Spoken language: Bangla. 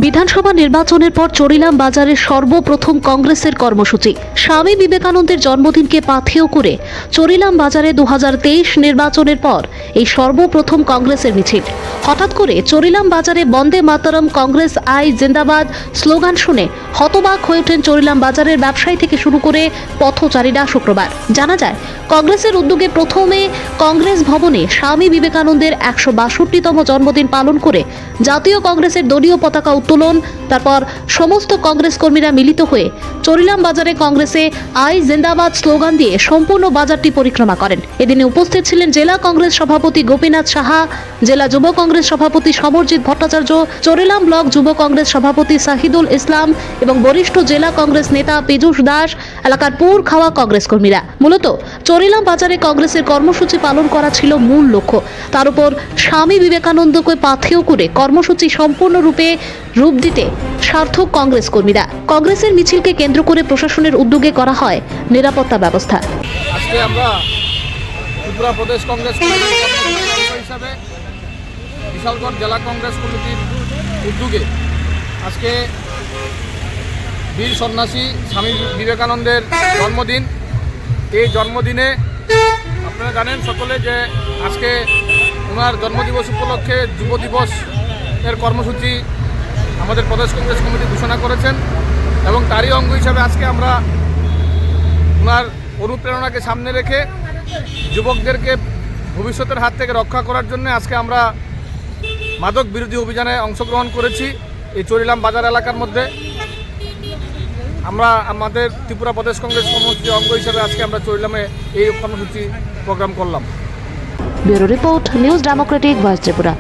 বিধানসভা নির্বাচনের পর চরিলাম বাজারে সর্বপ্রথম কংগ্রেসের কর্মসূচি। স্বামী বিবেকানন্দের জন্মদিনকে পাথেয় করে চরিলাম বাজারে 2023 নির্বাচনের পর এই সর্বপ্রথম কংগ্রেসের মিছিল। হঠাৎ করে চরিলাম বাজারে বন্দে মাতরম কংগ্রেস আই জিন্দাবাদ স্লোগান শুনে হতবাক হয়ে ওঠেন চরিলাম বাজারের ব্যবসায়ী থেকে শুরু করে পথচারীরা। শুক্রবার জানা যায়, কংগ্রেসের উদ্যোগে প্রথমে কংগ্রেস ভবনে স্বামী বিবেকানন্দের 162তম জন্মদিন পালন করে জাতীয় কংগ্রেসের দলীয় পতাকা উত্তোলন, তারপর সমস্ত কংগ্রেস কর্মীরা মিলিত হয়ে চরিলাম বাজারে কংগ্রেসে আই জিন্দাবাদ স্লোগান দিয়ে সম্পূর্ণ বাজারটি পরিক্রমা করেন। এদিনে উপস্থিত ছিলেন জেলা কংগ্রেস সভাপতি গোপীনাথ সাহা, জেলা যুব কংগ্রেস সভাপতি সমরজিৎ ভট্টাচার্য, চরিলাম ব্লক যুব কংগ্রেস সভাপতি শাহিদুল ইসলাম এবং বরিষ্ঠ জেলা কংগ্রেস নেতা পীযূষ দাস, এলাকার পুর খাওয়া কংগ্রেস কর্মীরা। মূলত চরিলাম বাজারে কংগ্রেসের কর্মসূচি পালন করা ছিল মূল লক্ষ্য। তার উপর স্বামী বিবেকানন্দকে পাথেয় করে কর্মসূচি সম্পূর্ণরূপে রূপ দিতে সার্থক কংগ্রেস কর্মীরা। কংগ্রেসের মিছিলকে কেন্দ্র করে প্রশাসনের উদ্যোগে করা হয় নিরাপত্তা ব্যবস্থা। আজকে আমরা ত্রিপুরা প্রদেশ কংগ্রেস কমিটির হিসাবে বিশালগড় জেলা কংগ্রেস কমিটির উদ্যোগে আজকে বীর সন্ন্যাসী স্বামী বিবেকানন্দের জন্মদিন। এই জন্মদিনে আপনারা জানেন সকলে যে আজকে ওনার জন্মদিবস উপলক্ষে যুব দিবস এর কর্মসূচি আমাদের প্রদেশ কংগ্রেস কমিটি ঘোষণা করেছেন এবং তারই অঙ্গ হিসাবে আজকে আমরা ওনার অনুপ্রেরণাকে সামনে রেখে যুবকদেরকে ভবিষ্যতের হাত থেকে রক্ষা করার জন্য আজকে আমরা মাদক বিরোধী অভিযানে অংশগ্রহণ করেছি। এই চরিলাম বাজার এলাকার মধ্যে আমরা আমাদের ত্রিপুরা প্রদেশ কংগ্রেস কমিটির অঙ্গ হিসাবে আজকে আমরা চরিলামে এই কর্মসূচি প্রোগ্রাম করলাম। Bureau report, news Democratic voice Tripura.